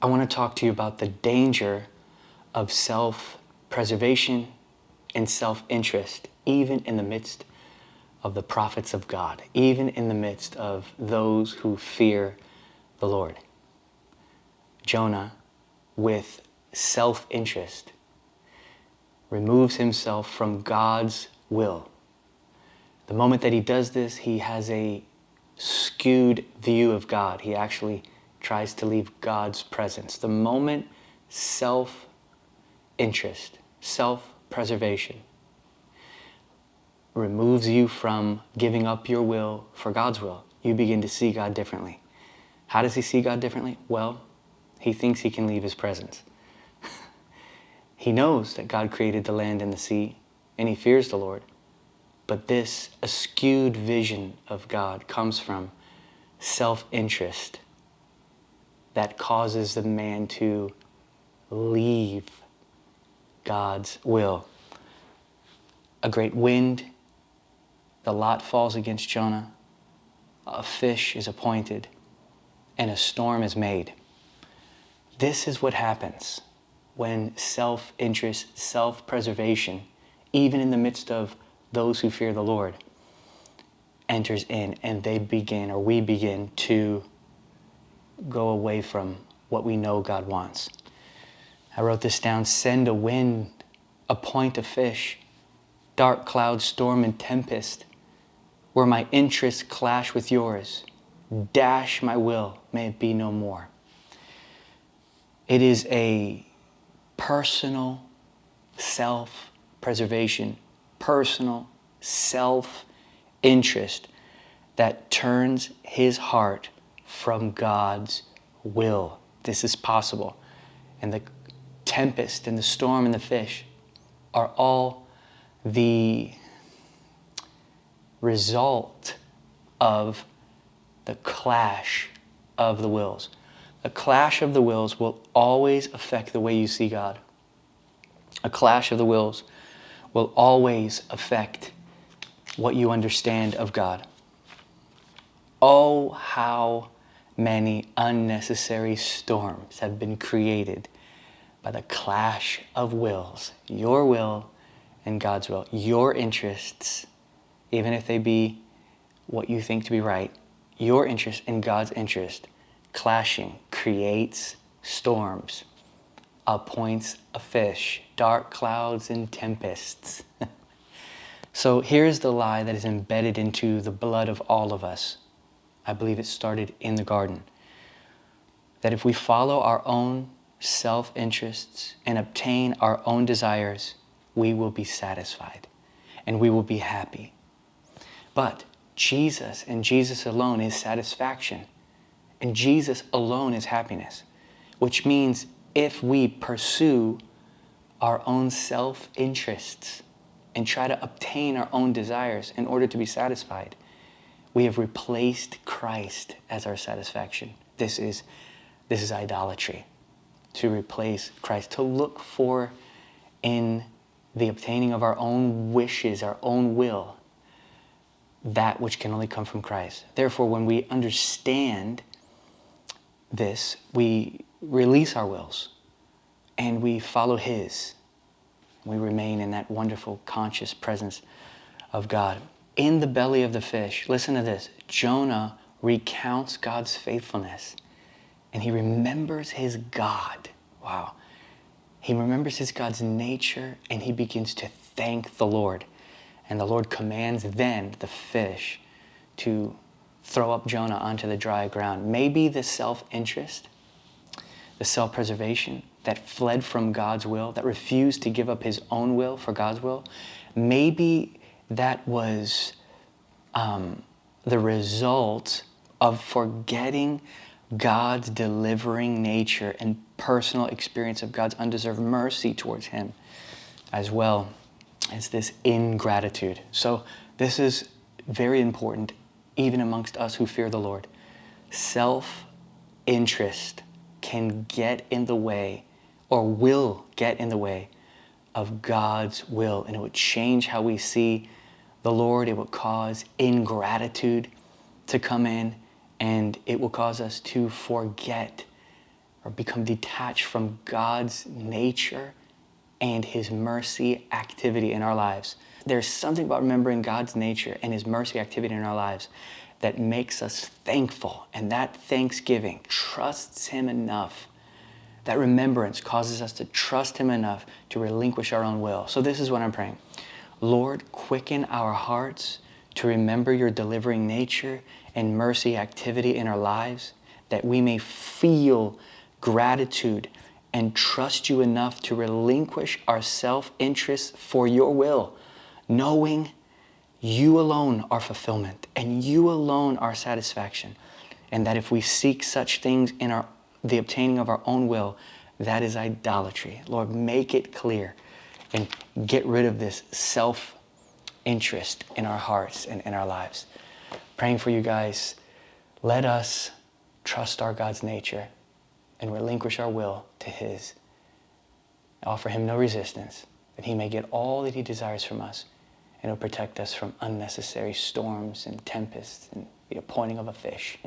I want to talk to you about the danger of self-preservation and self-interest, even in the midst of the prophets of God, even in the midst of those who fear the Lord. Jonah, with self-interest, removes himself from God's will. The moment that he does this, he has a skewed view of God. He actually tries to leave God's presence. The moment self-interest, self-preservation removes you from giving up your will for God's will, you begin to see God differently. How does he see God differently? Well, he thinks he can leave his presence. He knows that God created the land and the sea, and he fears the Lord. But this askewed vision of God comes from self-interest that causes the man to leave God's will. A great wind, the lot falls against Jonah, a fish is appointed, and a storm is made. This is what happens when self-interest, self-preservation, even in the midst of those who fear the Lord, enters in, and they begin, or we begin, to go away from what we know God wants. I wrote this down: send a wind, appoint a fish, dark cloud, storm, and tempest, where my interests clash with yours. Dash my will, may it be no more. It is a personal self-preservation, personal self-interest that turns his heart from God's will. This is possible. And the tempest and the storm and the fish are all the result of the clash of the wills. A clash of the wills will always affect the way you see God. A clash of the wills will always affect what you understand of God. Oh, how many unnecessary storms have been created by the clash of wills. Your will and God's will. Your interests, even if they be what you think to be right, your interest and God's interest clashing creates storms, appoints a fish, dark clouds and tempests. So here's the lie that is embedded into the blood of all of us. I believe it started in the garden. That if we follow our own self-interests and obtain our own desires, we will be satisfied and we will be happy. But Jesus and Jesus alone is satisfaction, and Jesus alone is happiness, which means if we pursue our own self-interests and try to obtain our own desires in order to be satisfied, we have replaced Christ as our satisfaction. This is idolatry, to replace Christ, to look for in the obtaining of our own wishes, our own will, that which can only come from Christ. Therefore, when we understand this, we release our wills and we follow His. We remain in that wonderful conscious presence of God. In the belly of the fish, listen to this, Jonah recounts God's faithfulness and he remembers his God. Wow. He remembers his God's nature and he begins to thank the Lord. And the Lord commands then the fish to throw up Jonah onto the dry ground. Maybe the self-interest, the self-preservation that fled from God's will, that refused to give up his own will for God's will, maybe that was the result of forgetting God's delivering nature and personal experience of God's undeserved mercy towards him, as well as this ingratitude. So this is very important, even amongst us who fear the Lord. Self-interest can get in the way, or will get in the way, of God's will, and it would change how we see the Lord. It would cause ingratitude to come in, and it will cause us to forget or become detached from God's nature and his mercy activity in our lives. There's something about remembering God's nature and his mercy activity in our lives that makes us thankful. And that thanksgiving trusts him enough. That remembrance causes us to trust him enough to relinquish our own will. So this is what I'm praying. Lord, quicken our hearts to remember your delivering nature and mercy activity in our lives, that we may feel gratitude and trust you enough to relinquish our self-interest for your will, knowing you alone are fulfillment and you alone are satisfaction. And that if we seek such things in the obtaining of our own will, that is idolatry. Lord, make it clear and get rid of this self-interest in our hearts and in our lives. Praying for you guys. Let us trust our God's nature and relinquish our will to his. Offer him no resistance, that he may get all that he desires from us, and he'll protect us from unnecessary storms and tempests and the appointing of a fish.